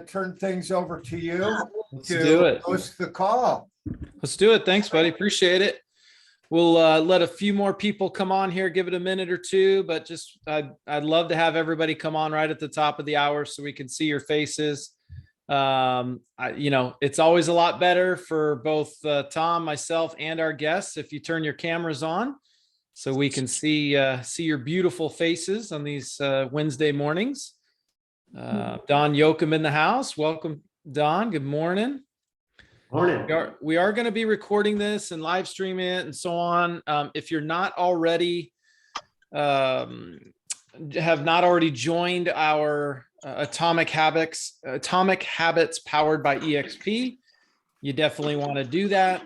turn things over to you Let's do it. host the call. Let's do it. Thanks, buddy. Appreciate it. We'll let a few more people come on here, give it a minute or two, but just I'd love to have everybody come on right at the top of the hour so we can see your faces. It's always a lot better for both Tom, myself, and our guests if you turn your cameras on so we can see your beautiful faces on these Wednesday mornings. Don Yoakum in the house. Welcome, Don. Good morning. Morning. We are going to be recording this and live streaming it and so on. If you're not already, have not already joined our Atomic Habits powered by EXP, you definitely want to do that.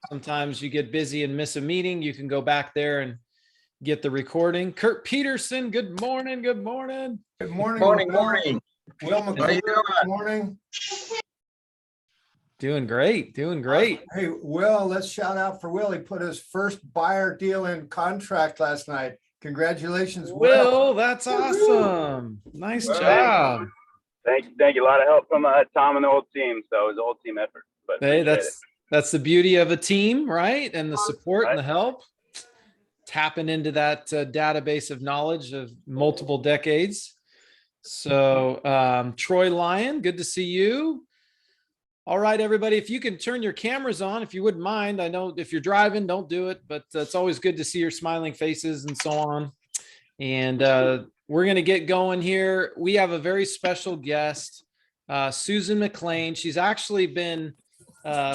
Sometimes you get busy and miss a meeting. You can go back there and get the recording. Kurt Peterson, good morning. Good morning. Good morning. Morning. Will McLean, good morning. Doing great. Hey, Will, let's shout out for Will. He put his first buyer deal in contract last night. Congratulations, Will. That's awesome. Nice job. Thank you. A lot of help from Tom and the whole team. So it was a whole team effort. But hey, that's the beauty of a team, right? And the support and the help. Tapping into that database of knowledge of multiple decades. So Troy Lyon, good to see you. All right, everybody, if you can turn your cameras on, if you wouldn't mind. I know if you're driving, don't do it, but it's always good to see your smiling faces and so on. And we're going to get going here. We have a very special guest, Susan Mclean. She's actually been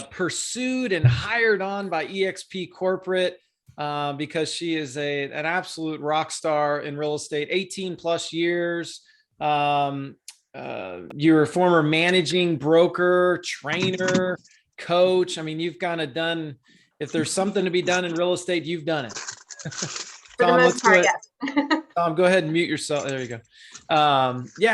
pursued and hired on by EXP Corporate because she is an absolute rock star in real estate, 18 plus years. You're a former managing broker, trainer, coach. I mean, you've kind of done, if there's something to be done in real estate, you've done it. For the most part, yes. Tom, go ahead and mute yourself. There you go.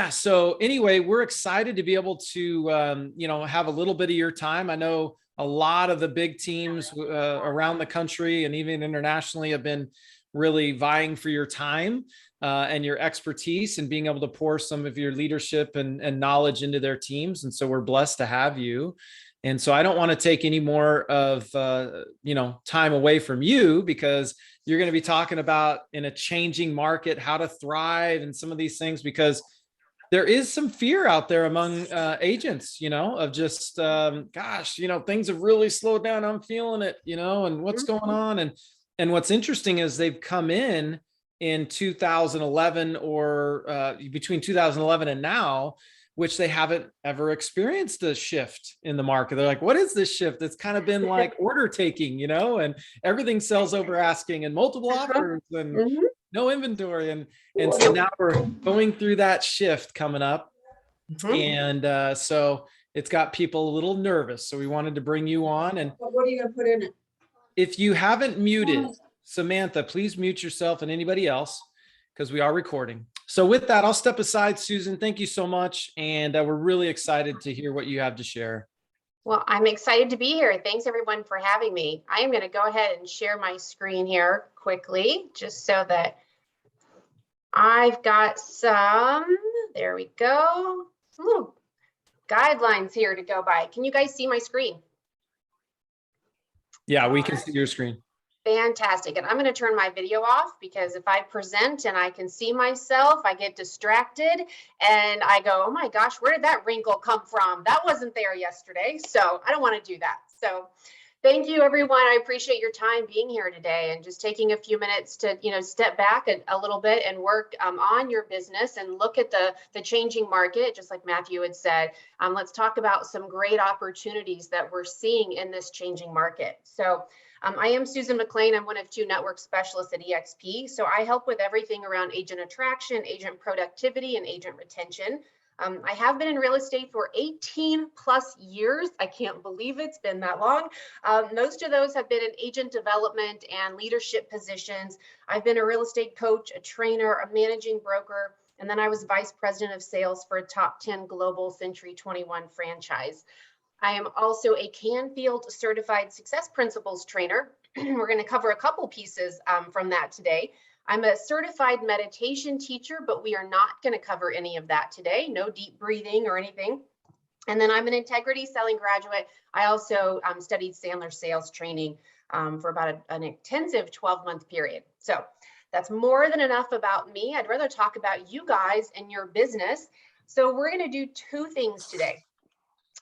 So anyway, we're excited to be able to, have a little bit of your time. I know a lot of the big teams around the country and even internationally have been really vying for your time and your expertise and being able to pour some of your leadership and knowledge into their teams. And so we're blessed to have you. And so I don't want to take any more of, time away from you because you're going to be talking about in a changing market, how to thrive and some of these things, because there is some fear out there among agents, of just, things have really slowed down. I'm feeling it, and what's going on. And what's interesting is they've come in 2011 or between 2011 and now, which they haven't ever experienced a shift in the market. They're like, what is this shift? It's kind of been like order taking, and everything sells over asking and multiple offers and no inventory. And so now we're going through that shift coming up. And so it's got people a little nervous. So we wanted to bring you on. And what are you going to put in it? If you haven't muted, Samantha, please mute yourself and anybody else because we are recording. So with that, I'll step aside, Susan. Thank you so much. And we're really excited to hear what you have to share. Well, I'm excited to be here. Thanks everyone for having me. I am going to go ahead and share my screen here quickly, just so that I've got there we go, some little guidelines here to go by. Can you guys see my screen? Yeah, we can see your screen. Fantastic. And I'm going to turn my video off because if I present and I can see myself, I get distracted and I go, oh my gosh, where did that wrinkle come from? That wasn't there yesterday. So I don't want to do that. So thank you, everyone. I appreciate your time being here today and just taking a few minutes to, step back a little bit and work on your business and look at the changing market, just like Matthew had said. Let's talk about some great opportunities that we're seeing in this changing market. So I am Susan Mclean. I'm one of two network specialists at EXP. So I help with everything around agent attraction, agent productivity, and agent retention. I have been in real estate for 18 plus years. I can't believe it's been that long. Most of those have been in agent development and leadership positions. I've been a real estate coach, a trainer, a managing broker, and then I was vice president of sales for a top 10 global Century 21 franchise. I am also a Canfield certified success principles trainer. We're going to cover a couple pieces from that today. I'm a certified meditation teacher, but we are not going to cover any of that today. No deep breathing or anything. And then I'm an integrity selling graduate. I also studied Sandler sales training for about an intensive 12-month period. So that's more than enough about me. I'd rather talk about you guys and your business. So we're going to do two things today.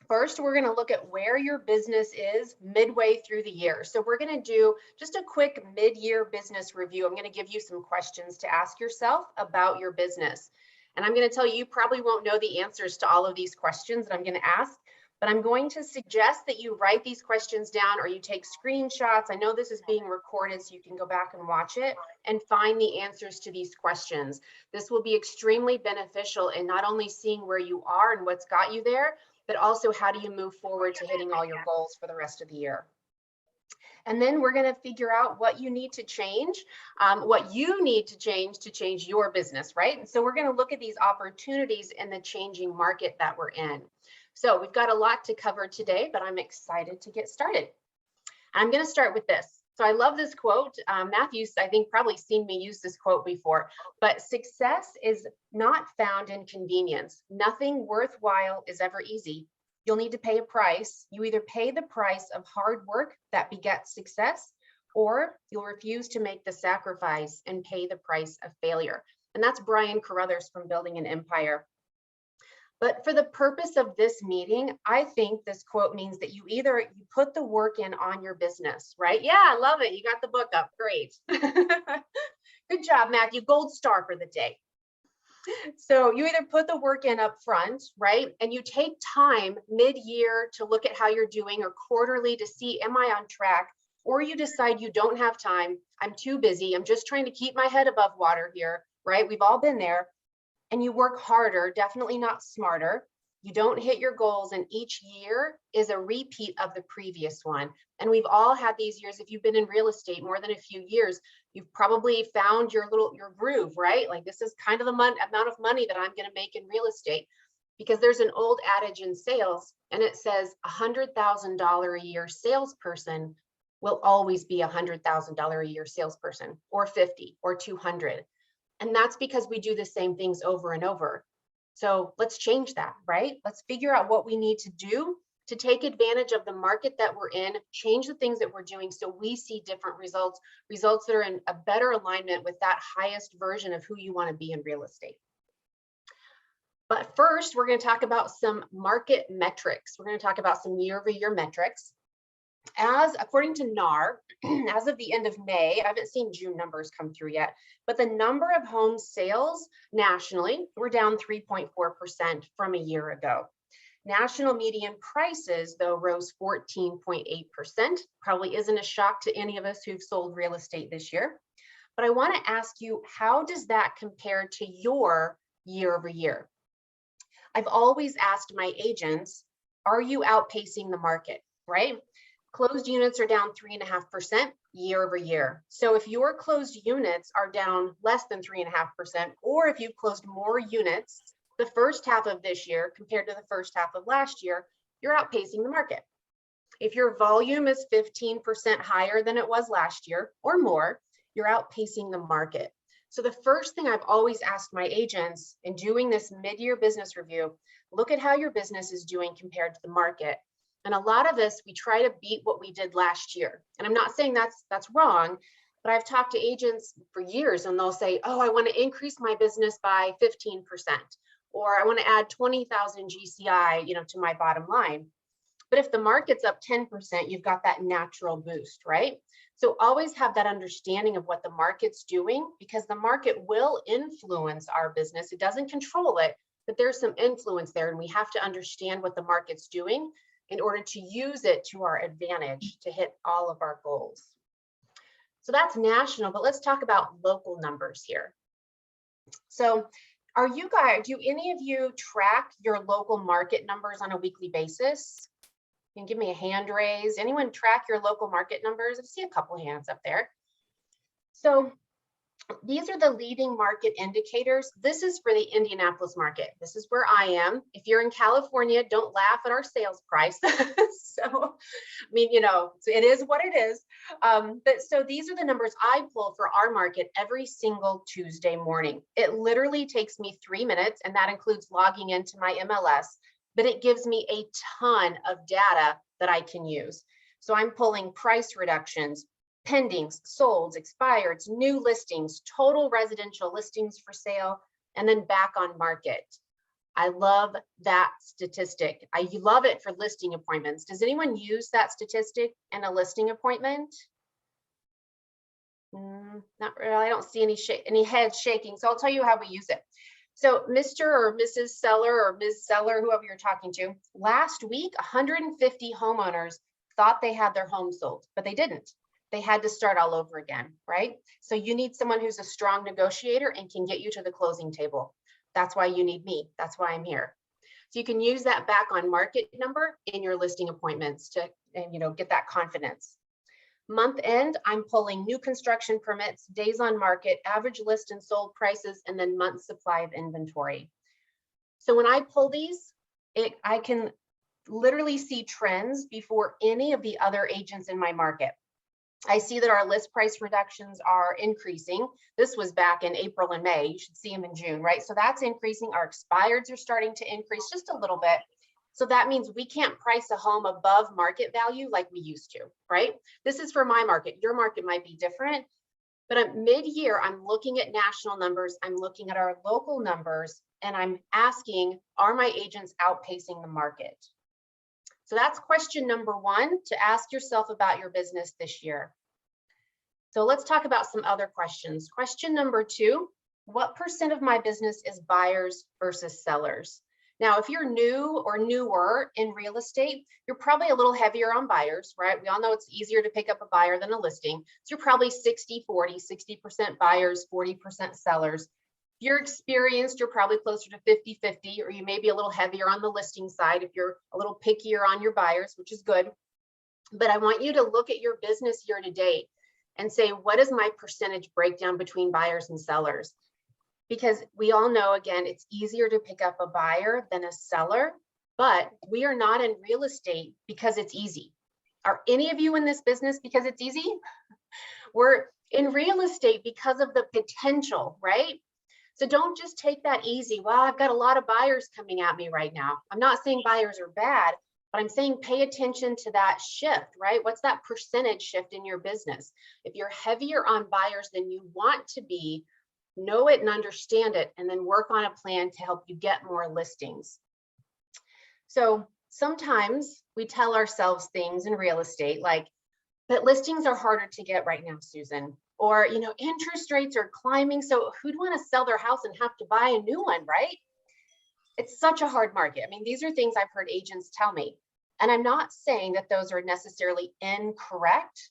First, we're going to look at where your business is midway through the year. So we're going to do just a quick mid-year business review. I'm going to give you some questions to ask yourself about your business. And I'm going to tell you, you probably won't know the answers to all of these questions that I'm going to ask, but I'm going to suggest that you write these questions down or you take screenshots. I know this is being recorded, so you can go back and watch it and find the answers to these questions. This will be extremely beneficial in not only seeing where you are and what's got you there, but also how do you move forward to hitting all your goals for the rest of the year. And then we're going to figure out what you need to change, what you need to change your business, right? And so we're going to look at these opportunities in the changing market that we're in. So we've got a lot to cover today, but I'm excited to get started. I'm going to start with this. So I love this quote. Matthew's, I think, probably seen me use this quote before, but success is not found in convenience. Nothing worthwhile is ever easy. You'll need to pay a price. You either pay the price of hard work that begets success, or you'll refuse to make the sacrifice and pay the price of failure. And that's Brian Carruthers from Building an Empire. But for the purpose of this meeting, I think this quote means that you put the work in on your business, right? Yeah, I love it. You got the book up. Great. Good job, Matthew. Gold star for the day. So you either put the work in up front, right? And you take time mid-year to look at how you're doing, or quarterly to see, am I on track? Or you decide you don't have time. I'm too busy. I'm just trying to keep my head above water here, right? We've all been there. And you work harder, definitely not smarter. You don't hit your goals, and each year is a repeat of the previous one. And we've all had these years. If you've been in real estate more than a few years, you've probably found your groove, right? Like, this is kind of the amount of money that I'm going to make in real estate, because there's an old adage in sales, and it says $100,000 a year salesperson will always be $100,000 a year salesperson, or 50 or 200. And that's because we do the same things over and over. So let's change that, right? Let's figure out what we need to do to take advantage of the market that we're in, change the things that we're doing so we see different results that are in a better alignment with that highest version of who you want to be in real estate. But first, we're going to talk about some market metrics. We're going to talk about some year-over-year metrics. According to NAR, as of the end of May, I haven't seen June numbers come through yet, but the number of home sales nationally were down 3.4% from a year ago. National median prices, though, rose 14.8%. Probably isn't a shock to any of us who've sold real estate this year. But I want to ask you, how does that compare to your year over year? I've always asked my agents, are you outpacing the market, right? Closed units are down 3.5% year over year. So if your closed units are down less than 3.5%, or if you've closed more units the first half of this year compared to the first half of last year, you're outpacing the market. If your volume is 15% higher than it was last year or more, you're outpacing the market. So the first thing I've always asked my agents in doing this mid-year business review, look at how your business is doing compared to the market. And a lot of us, we try to beat what we did last year. And I'm not saying that's wrong, but I've talked to agents for years and they'll say, oh, I want to increase my business by 15%, or I want to add 20,000 GCI, to my bottom line. But if the market's up 10%, you've got that natural boost, right? So always have that understanding of what the market's doing, because the market will influence our business. It doesn't control it, but there's some influence there, and we have to understand what the market's doing in order to use it to our advantage to hit all of our goals. So that's national, but let's talk about local numbers here. So do any of you track your local market numbers on a weekly basis? You can give me a hand raise. Anyone track your local market numbers? I see a couple hands up there. So these are the leading market indicators. This is for the Indianapolis market. This is where I am. If you're in California, don't laugh at our sales price. So, it is what it is. But so these are the numbers I pull for our market every single Tuesday morning. It literally takes me 3 minutes, and that includes logging into my MLS but it gives me a ton of data that I can use. So I'm pulling price reductions, pendings, solds, expireds, new listings, total residential listings for sale, and then back on market. I love that statistic. I love it for listing appointments. Does anyone use that statistic in a listing appointment? Not really. I don't see any heads shaking. So I'll tell you how we use it. So Mr. or Mrs. Seller or Ms. Seller, whoever you're talking to, last week, 150 homeowners thought they had their home sold, but they didn't. They had to start all over again, right? So you need someone who's a strong negotiator and can get you to the closing table. That's why you need me. That's why I'm here. So you can use that back on market number in your listing appointments to, get that confidence. Month end, I'm pulling new construction permits, days on market, average list and sold prices, and then month supply of inventory. So when I pull these, I can literally see trends before any of the other agents in my market. I see that our list price reductions are increasing. This was back in April and May. You should see them in June, right? So that's increasing. Our expireds are starting to increase just a little bit. So that means we can't price a home above market value like we used to, right? This is for my market. Your market might be different, but at mid-year, I'm looking at national numbers. I'm looking at our local numbers, and I'm asking, are my agents outpacing the market? So that's question number one to ask yourself about your business this year. So let's talk about some other questions. Question number two, what % of my business is buyers versus sellers? Now, if you're new or newer in real estate, you're probably a little heavier on buyers, right? We all know it's easier to pick up a buyer than a listing. So you're probably 60-40, 60% buyers, 40% sellers. If you're experienced, you're probably closer to 50-50, or you may be a little heavier on the listing side if you're a little pickier on your buyers, which is good. But I want you to look at your business year to date and say, what is my percentage breakdown between buyers and sellers? Because we all know, again, it's easier to pick up a buyer than a seller, but we are not in real estate because it's easy. Are any of you in this business because it's easy? We're in real estate because of the potential, right? So don't just take that easy. Well, I've got a lot of buyers coming at me right now. I'm not saying buyers are bad, but I'm saying pay attention to that shift, right? What's that percentage shift in your business? If you're heavier on buyers than you want to be, know it and understand it, and then work on a plan to help you get more listings. So sometimes we tell ourselves things in real estate like, but listings are harder to get right now, Susan. Or, interest rates are climbing, so who'd want to sell their house and have to buy a new one, right? It's such a hard market. I mean, these are things I've heard agents tell me. And I'm not saying that those are necessarily incorrect,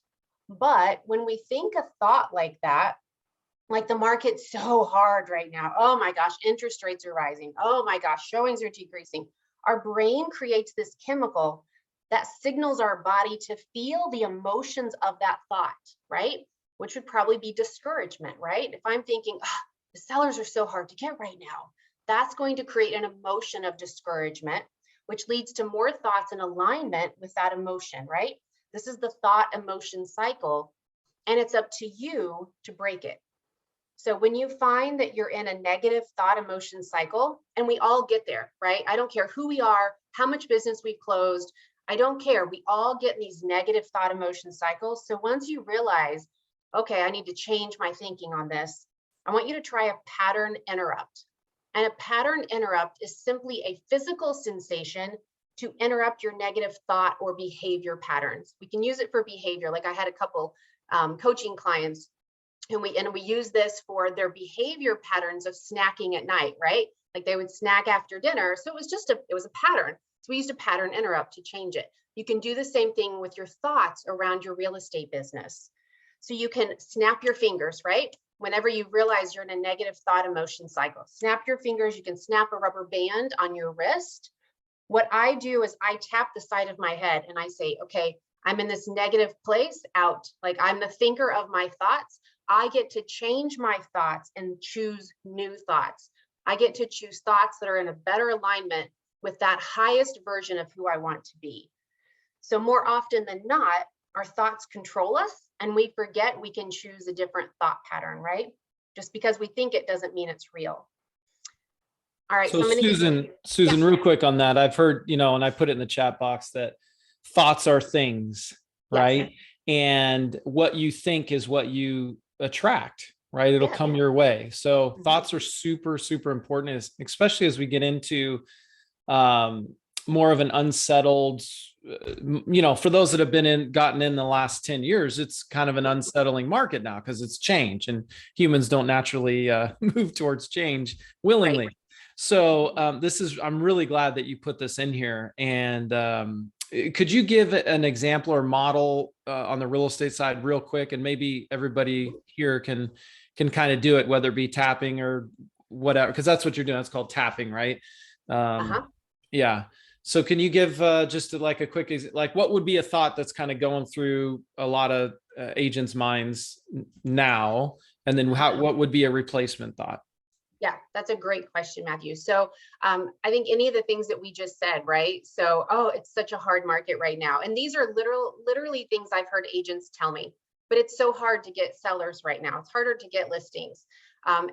but when we think a thought like that, like the market's so hard right now, oh my gosh, interest rates are rising, oh my gosh, showings are decreasing, our brain creates this chemical that signals our body to feel the emotions of that thought, right? Which would probably be discouragement, right? If I'm thinking, the sellers are so hard to get right now, that's going to create an emotion of discouragement, which leads to more thoughts in alignment with that emotion, right? This is the thought emotion cycle, and it's up to you to break it. So when you find that you're in a negative thought emotion cycle, and we all get there, right? I don't care who we are, how much business we've closed, I don't care. We all get in these negative thought emotion cycles. So once you realize, okay, I need to change my thinking on this, I want you to try a pattern interrupt. And a pattern interrupt is simply a physical sensation to interrupt your negative thought or behavior patterns. We can use it for behavior. Like I had a couple coaching clients and we use this for their behavior patterns of snacking at night, right? Like they would snack after dinner. So it was a pattern. So we used a pattern interrupt to change it. You can do the same thing with your thoughts around your real estate business. So you can snap your fingers, right? Whenever you realize you're in a negative thought emotion cycle, snap your fingers. You can snap a rubber band on your wrist. What I do is I tap the side of my head and I say, okay, I'm in this negative place, out. Like I'm the thinker of my thoughts. I get to change my thoughts and choose new thoughts. I get to choose thoughts that are in a better alignment with that highest version of who I want to be. So more often than not, our thoughts control us and we forget we can choose a different thought pattern, right? Just because we think it doesn't mean it's real. All right. So I'm going to Susan, real quick on that. I've heard, and I put it in the chat box that thoughts are things, right? And what you think is what you attract, right? It'll come your way. So thoughts are super, super important, especially as we get into more of an unsettled, for those that have gotten in the last 10 years, it's kind of an unsettling market now because it's change and humans don't naturally move towards change willingly. Right. So I'm really glad that you put this in here. And could you give an example or model on the real estate side real quick? And maybe everybody here can kind of do it, whether it be tapping or whatever, because that's what you're doing. It's called tapping, right? Yeah. So can you give just like a quick, like what would be a thought that's kind of going through a lot of agents' minds now? And then what would be a replacement thought? Yeah, that's a great question, Matthew. So I think any of the things that we just said, right? So, it's such a hard market right now. And these are literally things I've heard agents tell me, but it's so hard to get sellers right now. It's harder to get listings.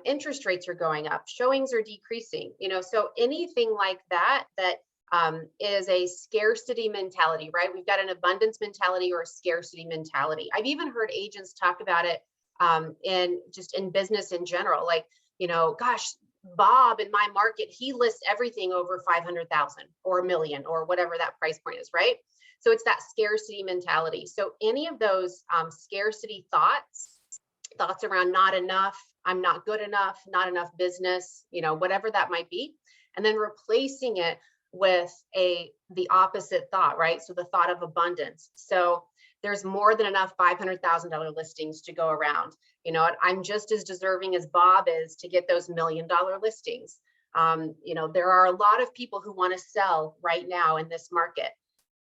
Interest rates are going up, showings are decreasing, so anything like that is a scarcity mentality, right? We've got an abundance mentality or a scarcity mentality. I've even heard agents talk about it in business in general, like, gosh, Bob in my market, he lists everything over 500,000 or a million or whatever that price point is, right? So it's that scarcity mentality. So any of those scarcity thoughts around not enough, I'm not good enough, not enough business, whatever that might be, and then replacing it with the opposite thought, right? So the thought of abundance. So there's more than enough $500,000 listings to go around. I'm just as deserving as Bob is to get those $1 million listings. There are a lot of people who want to sell right now in this market.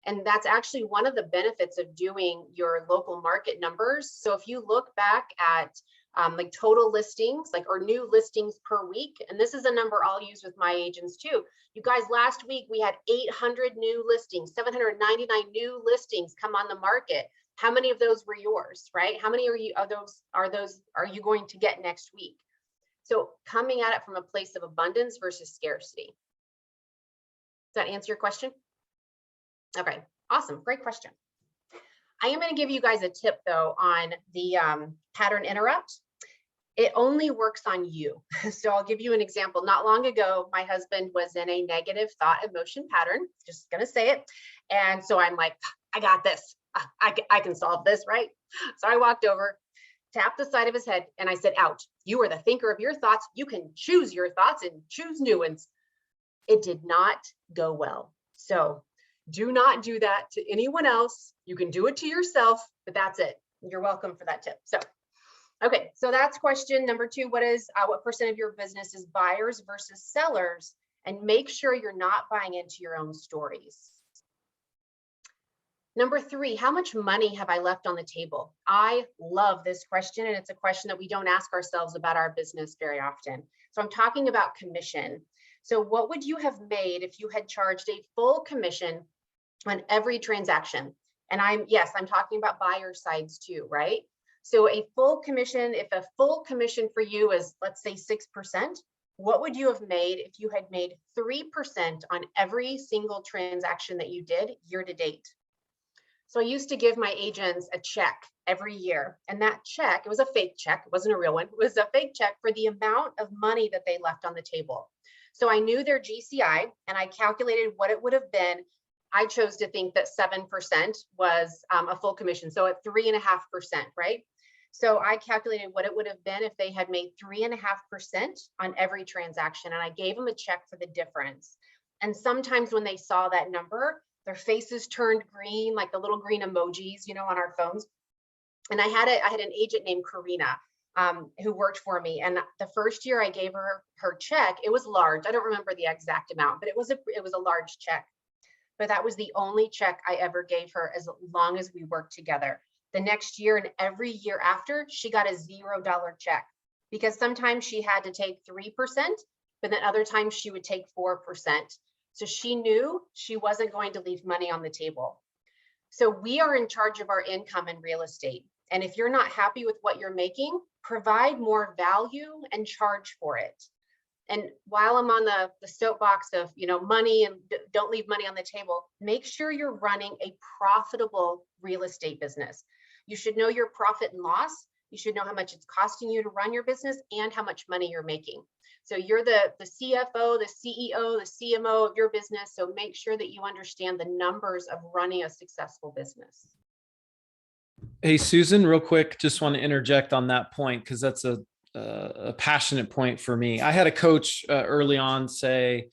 And that's actually one of the benefits of doing your local market numbers. So if you look back at like total listings, or new listings per week, and this is a number I'll use with my agents too. You guys, last week we had 800 new listings, 799 new listings come on the market. How many of those were yours, right? How many are you going to get next week? So coming at it from a place of abundance versus scarcity. Does that answer your question? Okay, awesome, great question. I am going to give you guys a tip though on the pattern interrupt. It only works on you. So I'll give you an example. Not long ago, my husband was in a negative thought emotion pattern, just going to say it. And so I'm like, I got this. I can solve this, right? So I walked over, tapped the side of his head, and I said, out. You are the thinker of your thoughts. You can choose your thoughts and choose new ones. It did not go well. So do not do that to anyone else. You can do it to yourself, but that's it. You're welcome for that tip. So, okay, so that's question number 2. What percent of your business is buyers versus sellers? And make sure you're not buying into your own stories. Number 3, how much money have I left on the table? I love this question, and it's a question that we don't ask ourselves about our business very often. So I'm talking about commission. So what would you have made if you had charged a full commission on every transaction? And I'm talking about buyer sides too, right? So a full commission, if a full commission for you is, let's say 6%, what would you have made if you had made 3% on every single transaction that you did year to date? So I used to give my agents a check every year, and that check, it was a fake check, it wasn't a real one, it was a fake check for the amount of money that they left on the table. So I knew their GCI, and I calculated what it would have been. I chose to think that 7% was a full commission, so at 3.5%, right? So I calculated what it would have been if they had made 3.5% on every transaction, and I gave them a check for the difference. And sometimes when they saw that number, their faces turned green, like the little green emojis, on our phones. And I had an agent named Karina who worked for me. And the first year I gave her check, it was large. I don't remember the exact amount, but it was a large check. But that was the only check I ever gave her as long as we worked together. The next year and every year after, she got a $0 check, because sometimes she had to take 3%, but then other times she would take 4%. So she knew she wasn't going to leave money on the table. So we are in charge of our income in real estate. And if you're not happy with what you're making, provide more value and charge for it. And while I'm on the soapbox of, money and don't leave money on the table, make sure you're running a profitable real estate business. You should know your profit and loss. You should know how much it's costing you to run your business and how much money you're making. So you're the CFO, the CEO, the CMO of your business. So make sure that you understand the numbers of running a successful business. Hey, Susan, real quick, just want to interject on that point because that's a passionate point for me. I had a coach early on say,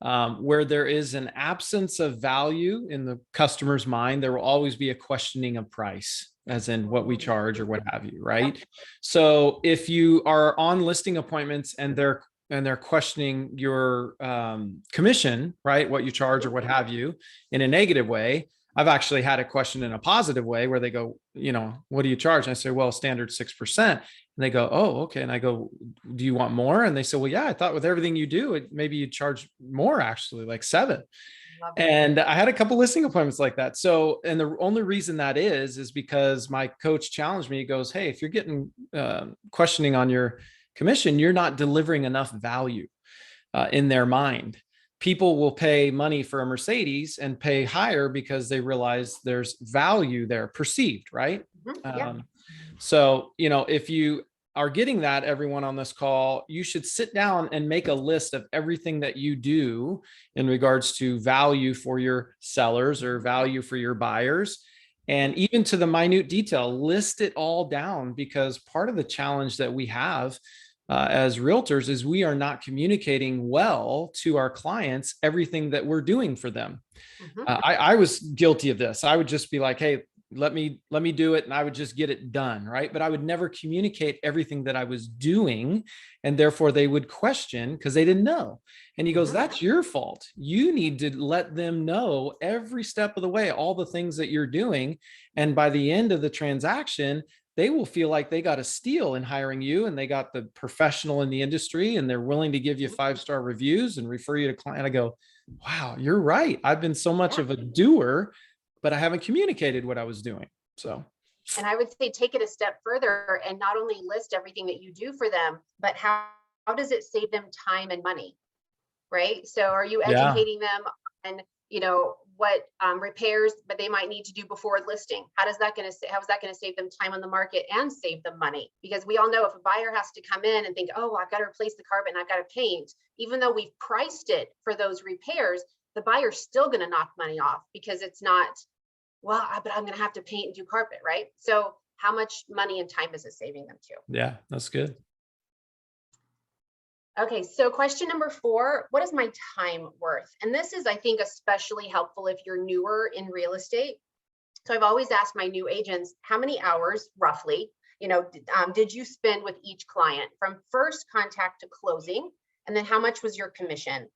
where there is an absence of value in the customer's mind, there will always be a questioning of price, as in what we charge or what have you, right? So if you are on listing appointments and they're questioning your commission, right, what you charge or what have you, in a negative way, I've actually had a question in a positive way where they go, what do you charge? And I say, well, standard 6%. And they go, oh, okay. And I go, do you want more? And they say, well, yeah, I thought with everything you do, maybe you charge more, actually, like 7. And I had a couple listing appointments like that. So, and the only reason that is because my coach challenged me. He goes, hey, if you're getting questioning on your commission, you're not delivering enough value in their mind. People will pay money for a Mercedes and pay higher because they realize there's value there, perceived, right? Yeah. So, if you are getting that, everyone on this call, you should sit down and make a list of everything that you do in regards to value for your sellers or value for your buyers. And even to the minute detail, list it all down, because part of the challenge that we have as realtors is we are not communicating well to our clients everything that we're doing for them. I was guilty of this. I would just be like, hey, let me do it. And I would just get it done. Right. But I would never communicate everything that I was doing. And therefore they would question because they didn't know. And he goes, that's your fault. You need to let them know every step of the way, all the things that you're doing. And by the end of the transaction, they will feel like they got a steal in hiring you, and they got the professional in the industry, and they're willing to give you 5-star reviews and refer you to client. I go, wow, you're right. I've been so much of a doer, but I haven't communicated what I was doing. So, and I would say take it a step further and not only list everything that you do for them, but how does it save them time and money, right? So are you educating them on, what repairs but they might need to do before listing? How is that going to save them time on the market and save them money? Because we all know if a buyer has to come in and think, oh, I've got to replace the carpet and I've got to paint, even though we've priced it for those repairs, the buyer's still going to knock money off because it's not, well, but I'm going to have to paint and do carpet, right? So how much money and time is it saving them too? Yeah, that's good. Okay, so question number 4, what is my time worth? And this is, I think, especially helpful if you're newer in real estate. So I've always asked my new agents, how many hours roughly, did you spend with each client from first contact to closing? And then how much was your commission?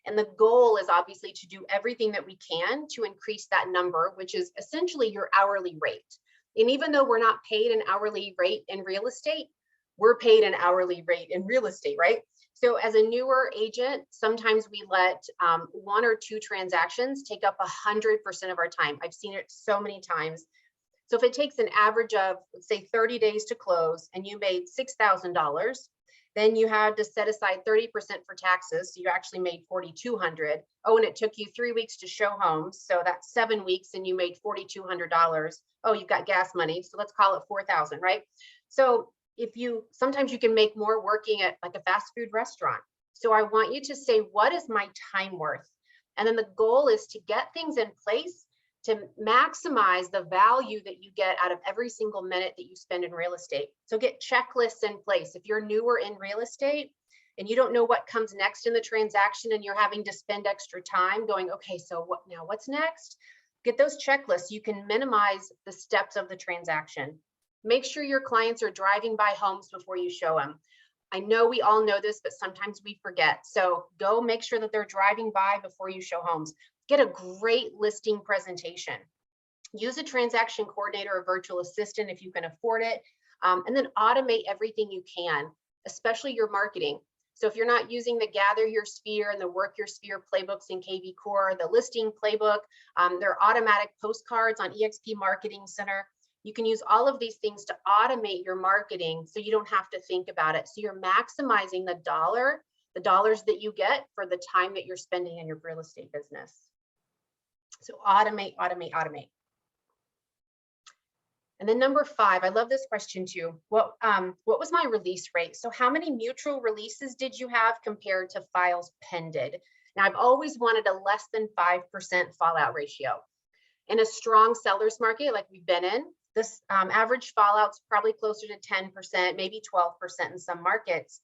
And the goal is obviously to do everything that we can to increase that number, which is essentially your hourly rate. And even though we're not paid an hourly rate in real estate, we're paid an hourly rate in real estate, right? So as a newer agent, sometimes we let 1 or 2 transactions take up 100% of our time. I've seen it so many times. So if it takes an average of, let's say, 30 days to close and you made $6,000, then you had to set aside 30% for taxes. So you actually made $4,200. Oh, and it took you 3 weeks to show homes. So that's 7 weeks and you made $4,200. Oh, you've got gas money. So let's call it $4,000, right? So sometimes you can make more working at like a fast food restaurant. So I want you to say, what is my time worth? And then the goal is to get things in place to maximize the value that you get out of every single minute that you spend in real estate. So get checklists in place. If you're newer in real estate and you don't know what comes next in the transaction and you're having to spend extra time going, okay, so what's next? Get those checklists. You can minimize the steps of the transaction. Make sure your clients are driving by homes before you show them. I know we all know this, but sometimes we forget. So go make sure that they're driving by before you show homes. Get a great listing presentation. Use a transaction coordinator or virtual assistant if you can afford it. And then automate everything you can, especially your marketing. So if you're not using the Gather Your Sphere and the Work Your Sphere playbooks in KV Core, the listing playbook, there are automatic postcards on EXP Marketing Center. You can use all of these things to automate your marketing so you don't have to think about it. So you're maximizing the dollar the dollars that you get for the time that you're spending in your real estate business. So automate, automate, automate. And then number 5, I love this question too. What was my release rate? So how many mutual releases did you have compared to files pended? Now, I've always wanted a less than 5% fallout ratio. In a strong seller's market like we've been in, this average fallout's probably closer to 10%, maybe 12% in some markets.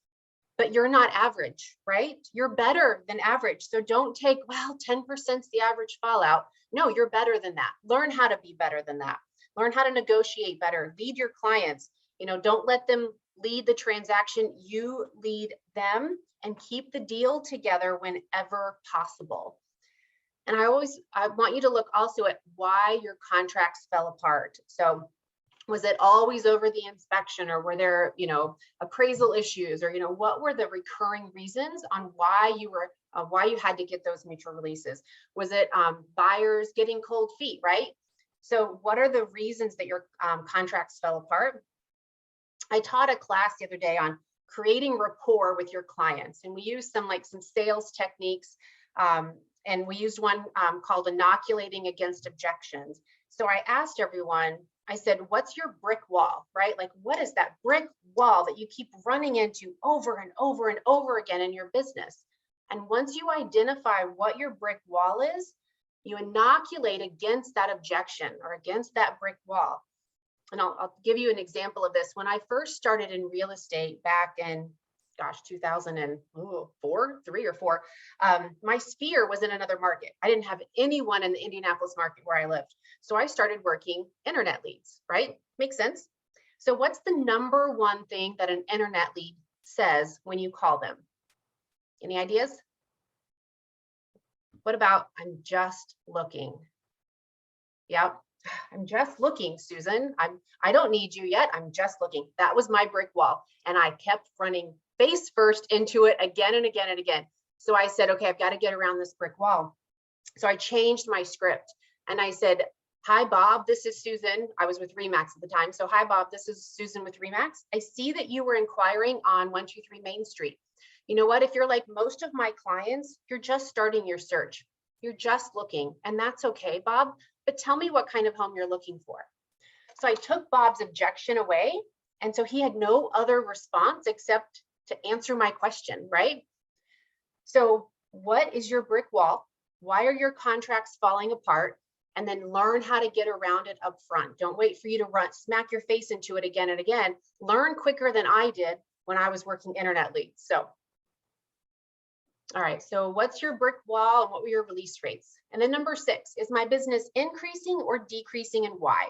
But you're not average, right? You're better than average. So don't take, well, 10%'s the average fallout. No, you're better than that. Learn how to be better than that. Learn how to negotiate better. Lead your clients. You know, don't let them lead the transaction. You lead them, and keep the deal together whenever possible. And I want you to look also at why your contracts fell apart. So was it always over the inspection, or were there, you know, appraisal issues, or, you know, what were the recurring reasons on why you had to get those mutual releases? Was it buyers getting cold feet, right? So what are the reasons that your contracts fell apart? I taught a class the other day on creating rapport with your clients, and we used some sales techniques, and we used one called Inoculating against Objections. So I asked everyone, I said, what's your brick wall, right? Like, what is that brick wall that you keep running into over and over and over again in your business? And once you identify what your brick wall is, you inoculate against that objection or against that brick wall. And I'll give you an example of this. When I first started in real estate back in, 2004, 3 or 4, my sphere was in another market. I didn't have anyone in the Indianapolis market where I lived. So I started working internet leads, right? Makes sense. So what's the number one thing that an internet lead says when you call them? Any ideas? What about, I'm just looking? Yep. I'm just looking, Susan. I don't need you yet. I'm just looking. That was my brick wall. And I kept running face first into it again and again and again. So I said, okay, I've got to get around this brick wall. So I changed my script and I said, hi, Bob, this is Susan. I was with Remax at the time. So hi, Bob, this is Susan with Remax. I see that you were inquiring on 123 Main Street. You know what? If you're like most of my clients, you're just starting your search. You're just looking, and that's okay, Bob. But tell me what kind of home you're looking for. So I took Bob's objection away. And so he had no other response except to answer my question, right? So what is your brick wall? Why are your contracts falling apart? And then learn how to get around it up front. Don't wait for you to smack your face into it again and again. Learn quicker than I did when I was working internet leads. So, all right, so what's your brick wall and what were your release rates? And then number 6, is my business increasing or decreasing, and why?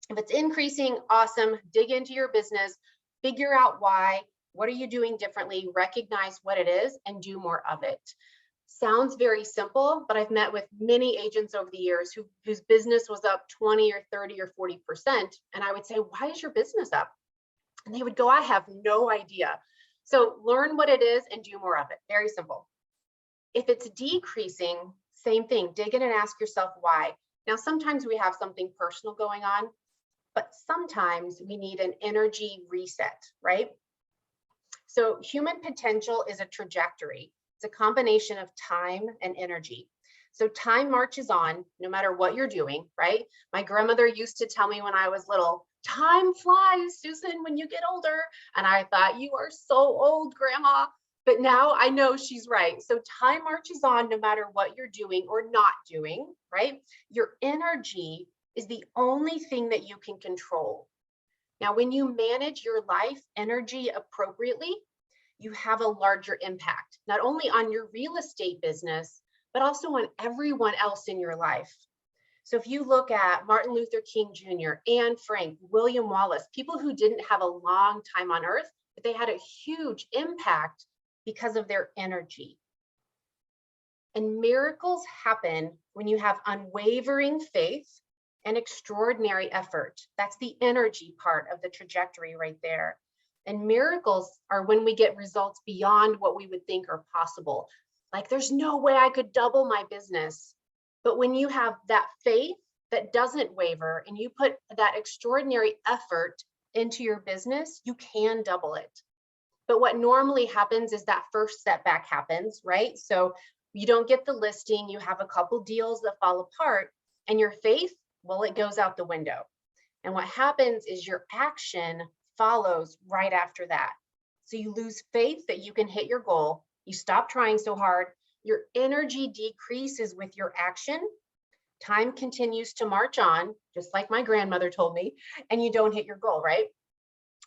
If it's increasing, awesome, dig into your business, figure out why, what are you doing differently, recognize what it is, and do more of it. Sounds very simple, but I've met with many agents over the years whose business was up 20 or 30 or 40%. And I would say, why is your business up? And they would go, I have no idea. So learn what it is and do more of it. Very simple. If it's decreasing, same thing, dig in and ask yourself why. Now, sometimes we have something personal going on, but sometimes we need an energy reset, right? So human potential is a trajectory. It's a combination of time and energy. So time marches on no matter what you're doing, right? My grandmother used to tell me when I was little, time flies, Susan, when you get older. And I thought, you are so old, Grandma. But now I know she's right. So time marches on no matter what you're doing or not doing, right? Your energy is the only thing that you can control. Now, when you manage your life energy appropriately, you have a larger impact, not only on your real estate business, but also on everyone else in your life. So if you look at Martin Luther King Jr., Anne Frank, William Wallace, people who didn't have a long time on earth, but they had a huge impact because of their energy. And miracles happen when you have unwavering faith and extraordinary effort. That's the energy part of the trajectory right there. And miracles are when we get results beyond what we would think are possible. Like, there's no way I could double my business. But when you have that faith that doesn't waver and you put that extraordinary effort into your business, you can double it. But what normally happens is that first setback happens, right? So you don't get the listing, you have a couple deals that fall apart, and your faith, well, it goes out the window. And what happens is your action follows right after that. So you lose faith that you can hit your goal, you stop trying so hard, your energy decreases with your action, time continues to march on, just like my grandmother told me, and you don't hit your goal, right?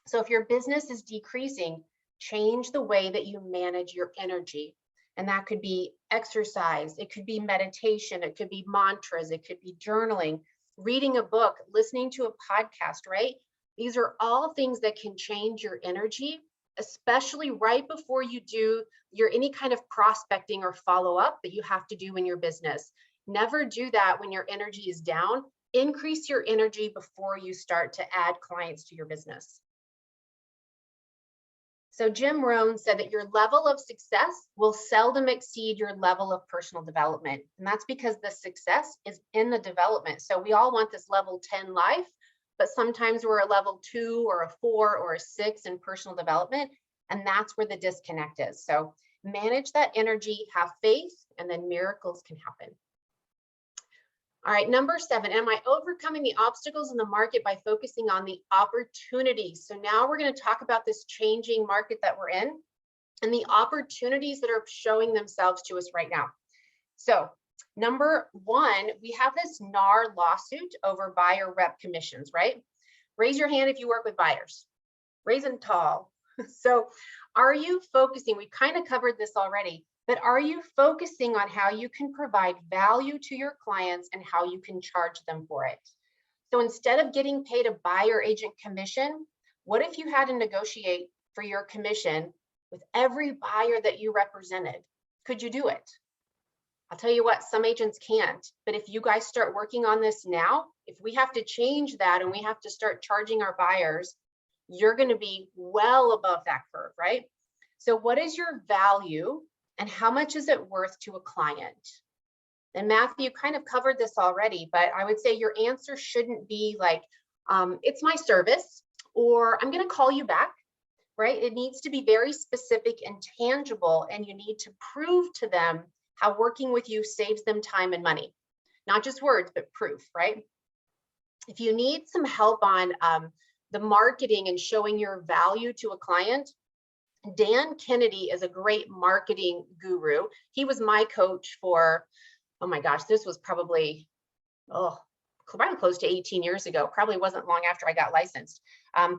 So if your business is decreasing, change the way that you manage your energy. And that could be exercise, it could be meditation, it could be mantras, it could be journaling, reading a book, listening to a podcast, right? These are all things that can change your energy, especially right before you do your any kind of prospecting or follow up that you have to do in your business. Never do that when your energy is down. Increase your energy before you start to add clients to your business. So Jim Rohn said that your level of success will seldom exceed your level of personal development. And that's because the success is in the development. So we all want this level 10 life, but sometimes we're a level 2 or a 4 or a 6 in personal development. And that's where the disconnect is. So manage that energy, have faith, and then miracles can happen. All right, number 7, am I overcoming the obstacles in the market by focusing on the opportunities? So now we're going to talk about this changing market that we're in and the opportunities that are showing themselves to us right now. So number 1, we have this NAR lawsuit over buyer rep commissions, right? Raise your hand if you work with buyers. Raise them tall. So are you focusing? We kind of covered this already. But are you focusing on how you can provide value to your clients and how you can charge them for it? So instead of getting paid a buyer agent commission, what if you had to negotiate for your commission with every buyer that you represented? Could you do it? I'll tell you what, some agents can't. But if you guys start working on this now, if we have to change that and we have to start charging our buyers, you're going to be well above that curve, right? So what is your value? And how much is it worth to a client? And Matthew kind of covered this already, but I would say your answer shouldn't be like, it's my service, or I'm going to call you back, right? It needs to be very specific and tangible, and you need to prove to them how working with you saves them time and money. Not just words, but proof, right? If you need some help on the marketing and showing your value to a client, Dan Kennedy is a great marketing guru. He was my coach for, oh my gosh, this was probably close to 18 years ago. Probably wasn't long after I got licensed.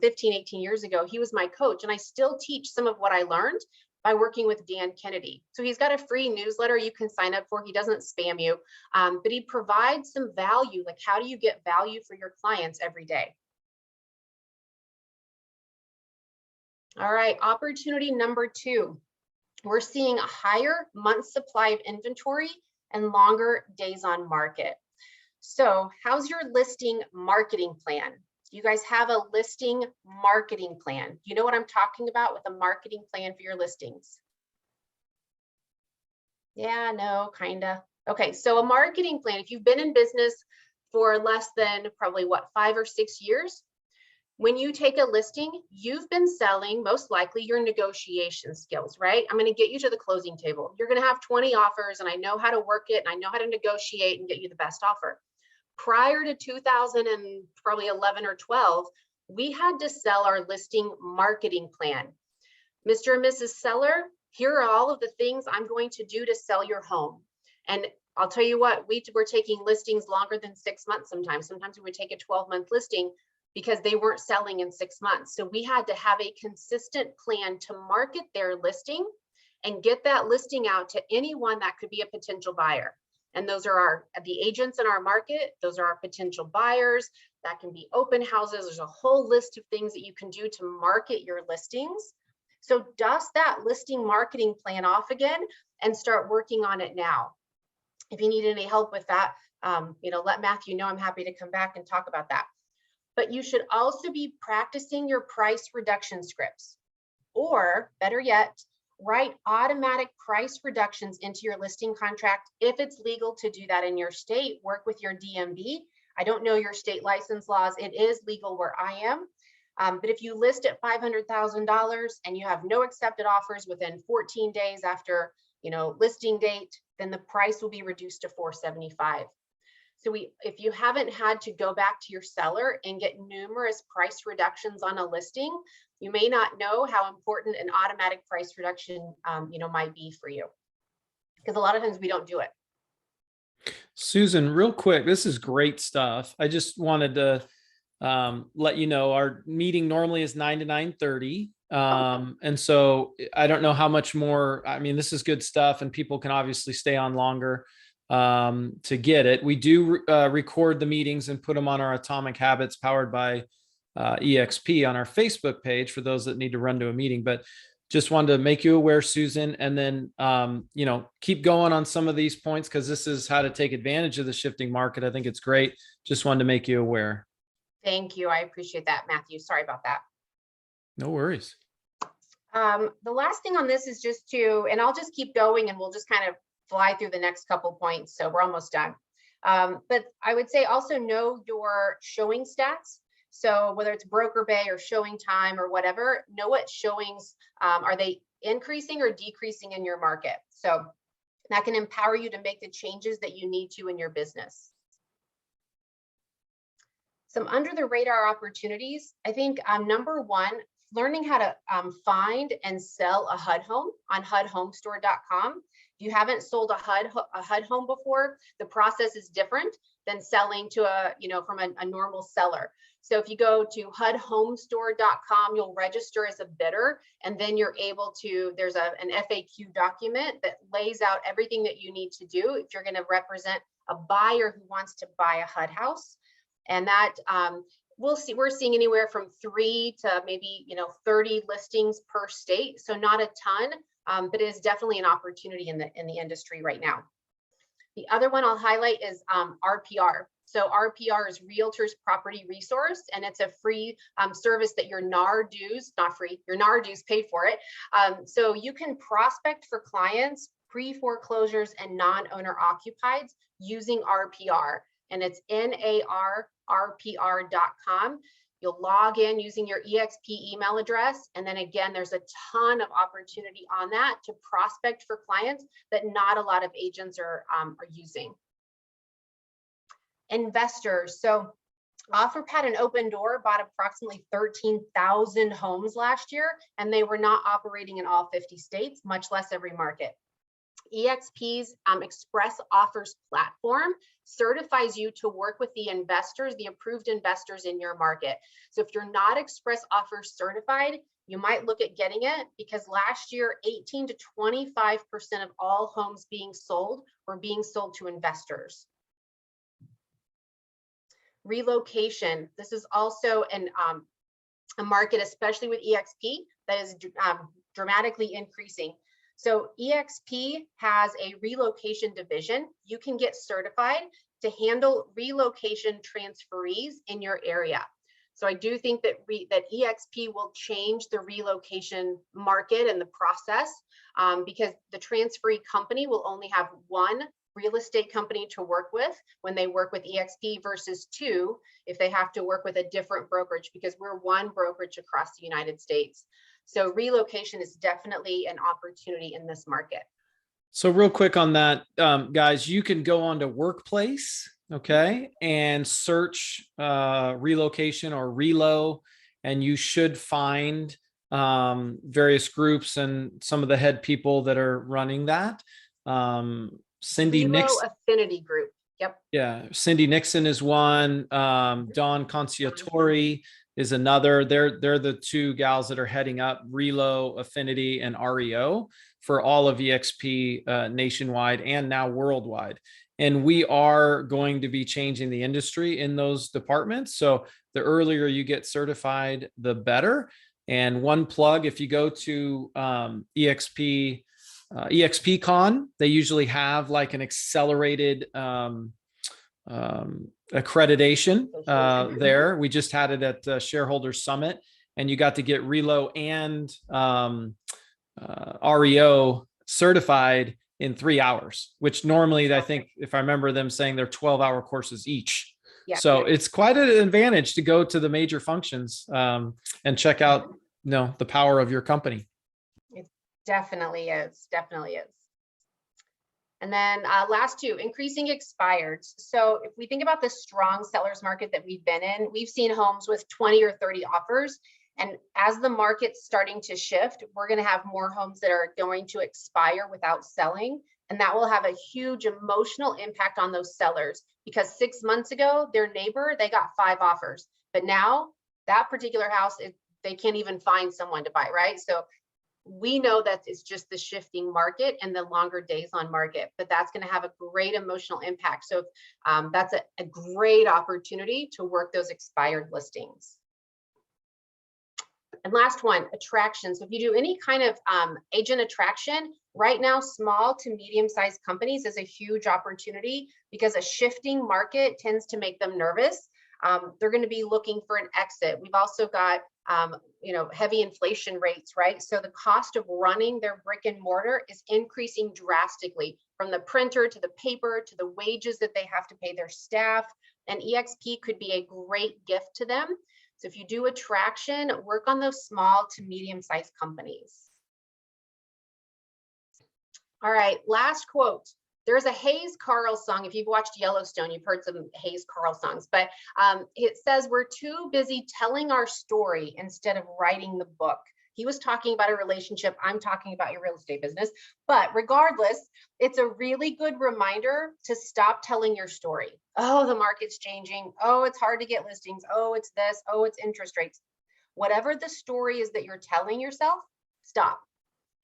15, 18 years ago, he was my coach. And I still teach some of what I learned by working with Dan Kennedy. So he's got a free newsletter you can sign up for. He doesn't spam you, but he provides some value. Like, how do you get value for your clients every day? All right, opportunity number 2. We're seeing a higher month supply of inventory and longer days on market. So how's your listing marketing plan? Do you guys have a listing marketing plan? Do you know what I'm talking about with a marketing plan for your listings? Yeah, no, kinda. Okay, so a marketing plan, if you've been in business for less than probably what, 5 or 6 years, when you take a listing, you've been selling most likely your negotiation skills, right? I'm going to get you to the closing table. You're going to have 20 offers and I know how to work it and I know how to negotiate and get you the best offer. Prior to 2011 or 12, we had to sell our listing marketing plan. Mr. and Mrs. Seller, here are all of the things I'm going to do to sell your home. And I'll tell you what, we were taking listings longer than 6 months sometimes. Sometimes we would take a 12-month listing because they weren't selling in 6 months. So we had to have a consistent plan to market their listing and get that listing out to anyone that could be a potential buyer. And those are the agents in our market. Those are our potential buyers. That can be open houses. There's a whole list of things that you can do to market your listings. So dust that listing marketing plan off again and start working on it now. If you need any help with that, let Matthew know. I'm happy to come back and talk about that. But you should also be practicing your price reduction scripts, or better yet, write automatic price reductions into your listing contract. If it's legal to do that in your state, work with your DMV. I don't know your state license laws. It is legal where I am. But if you list at $500,000 and you have no accepted offers within 14 days after, listing date, then the price will be reduced to $475. So if you haven't had to go back to your seller and get numerous price reductions on a listing, you may not know how important an automatic price reduction, might be for you. Because a lot of times we don't do it. Susan, real quick, this is great stuff. I just wanted to let you know our meeting normally is 9 to 9:30. And so I don't know how much more, I mean, this is good stuff and people can obviously stay on longer to get it. We do record the meetings and put them on our Atomic Habits powered by EXP on our Facebook page for those that need to run to a meeting, but just wanted to make you aware, Susan, and then, keep going on some of these points because this is how to take advantage of the shifting market. I think it's great. Just wanted to make you aware. Thank you. I appreciate that, Matthew. Sorry about that. No worries. The last thing on this is just and I'll just keep going and we'll just kind of fly through the next couple points. So we're almost done. But I would say also know your showing stats. So whether it's broker bay or showing time or whatever, know what showings, are they increasing or decreasing in your market? So that can empower you to make the changes that you need to in your business. Some under the radar opportunities. I think number one, learning how to find and sell a HUD home on HUDhomestore.com. If you haven't sold a HUD home before, the process is different than selling to from a normal seller. So if you go to HUDhomestore.com, you'll register as a bidder, and then you're able to, there's an FAQ document that lays out everything that you need to do if you're going to represent a buyer who wants to buy a HUD house. And that we're seeing anywhere from 3 to maybe 30 listings per state. So not a ton, but it is definitely an opportunity in the industry right now. The other one I'll highlight is RPR. So RPR is Realtors Property Resource, and it's a free service that your NAR dues, not free, your NAR dues paid for it. So you can prospect for clients, pre-foreclosures and non-owner occupieds using RPR, and it's NARRPR.com. You'll log in using your EXP email address. And then again, there's a ton of opportunity on that to prospect for clients that not a lot of agents are using. Investors. So OfferPad and Open Door bought approximately 13,000 homes last year, and they were not operating in all 50 states, much less every market. EXP's Express Offers platform certifies you to work with the investors, the approved investors in your market. So if you're not Express Offers certified, you might look at getting it, because last year, 18 to 25% of all homes being sold were being sold to investors. Relocation. This is also a market, especially with EXP, that is dramatically increasing. So EXP has a relocation division. You can get certified to handle relocation transferees in your area. So I do think that EXP will change the relocation market and the process, because the transferee company will only have one real estate company to work with when they work with EXP versus 2 if they have to work with a different brokerage, because we're one brokerage across the United States. So relocation is definitely an opportunity in this market. So real quick on that, guys, you can go on to Workplace, okay, and search relocation or relo, and you should find various groups and some of the head people that are running that. Cindy Nixon Affinity Group. Yep. Yeah. Cindy Nixon is one. Dawn Conciatori is another. They're the 2 gals that are heading up Relo, Affinity, and REO for all of EXP nationwide and now worldwide. And we are going to be changing the industry in those departments. So the earlier you get certified, the better. And one plug, if you go to EXPCon, they usually have like an accelerated accreditation there. We just had it at the Shareholder Summit, and you got to get Relo and REO certified in 3 hours, which normally I think, if I remember them saying, they're 12-hour courses each. Yeah. So it's quite an advantage to go to the major functions and check out, the power of your company. It definitely is. Definitely is. And then last two, increasing expireds. So if we think about the strong sellers market that we've been in, we've seen homes with 20 or 30 offers. And as the market's starting to shift, we're going to have more homes that are going to expire without selling. And that will have a huge emotional impact on those sellers, because 6 months ago, their neighbor, they got 5 offers. But now that particular house, they can't even find someone to buy, right? So we know that it's just the shifting market and the longer days on market, but that's going to have a great emotional impact. So that's a great opportunity to work those expired listings. And last one, attraction. So if you do any kind of agent attraction, right now, small to medium-sized companies is a huge opportunity, because a shifting market tends to make them nervous. They're going to be looking for an exit. We've also got heavy inflation rates, right? So the cost of running their brick and mortar is increasing drastically, from the printer to the paper to the wages that they have to pay their staff. And EXP could be a great gift to them. So if you do attraction, work on those small to medium-sized companies. All right, last quote. There's a Hayes Carl song. If you've watched Yellowstone, you've heard some Hayes Carl songs, but it says, we're too busy telling our story instead of writing the book. He was talking about a relationship. I'm talking about your real estate business. But regardless, it's a really good reminder to stop telling your story. Oh, the market's changing. Oh, it's hard to get listings. Oh, it's this. Oh, it's interest rates. Whatever the story is that you're telling yourself, stop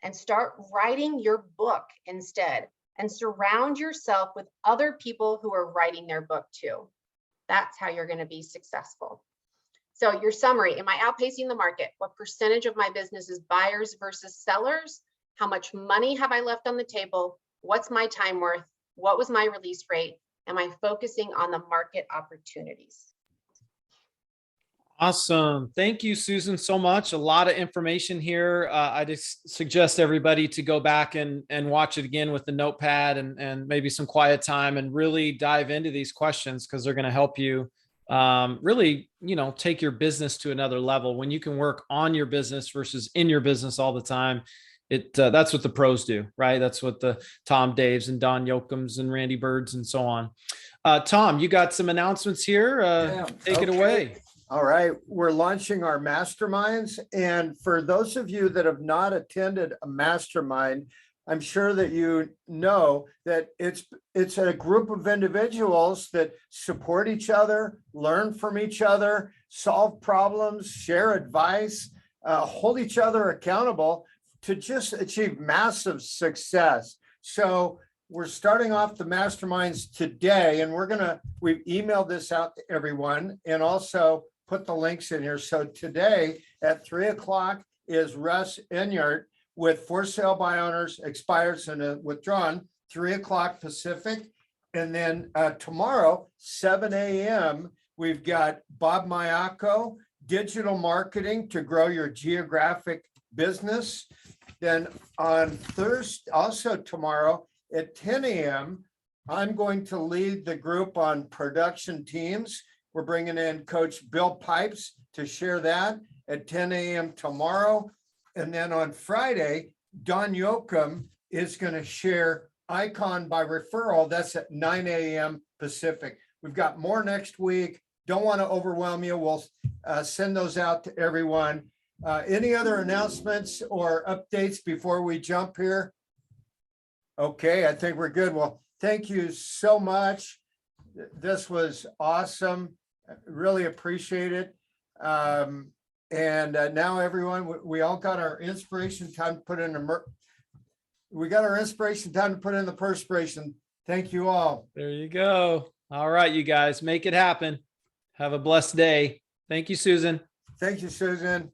and start writing your book instead, and surround yourself with other people who are writing their book too. That's how you're going to be successful. So your summary: am I outpacing the market? What percentage of my business is buyers versus sellers? How much money have I left on the table? What's my time worth? What was my release rate? Am I focusing on the market opportunities? Awesome. Thank you, Susan, so much. A lot of information here. I just suggest everybody to go back and watch it again with the notepad and maybe some quiet time, and really dive into these questions, because they're going to help you really, take your business to another level. When you can work on your business versus in your business all the time, that's what the pros do, right? That's what the Tom Daves and Don Yokums and Randy Birds and so on. Tom, you got some announcements here. Take it away. All right, we're launching our masterminds. And for those of you that have not attended a mastermind, I'm sure that you know that it's a group of individuals that support each other, learn from each other, solve problems, share advice, hold each other accountable to just achieve massive success. So we're starting off the masterminds today, and we've emailed this out to everyone, and also put the links in here. So today at 3:00 is Russ Enyart with For Sale by Owners, Expires and Withdrawn, 3:00 Pacific. And then tomorrow, 7 a.m., we've got Bob Mayako, Digital Marketing to Grow Your Geographic Business. Then on Thursday, also tomorrow at 10 a.m., I'm going to lead the group on production teams. We're bringing in Coach Bill Pipes to share that at 10 a.m. tomorrow. And then on Friday, Don Yokum is going to share Icon by Referral. That's at 9 a.m. Pacific. We've got more next week. Don't want to overwhelm you. We'll send those out to everyone. Any other announcements or updates before we jump here? Okay, I think we're good. Well, thank you so much. This was awesome. Really appreciate it. And now everyone, we all got our inspiration time to put in the perspiration. Thank you all. There you go. All right, you guys, make it happen. Have a blessed day. Thank you, Susan. Thank you, Susan.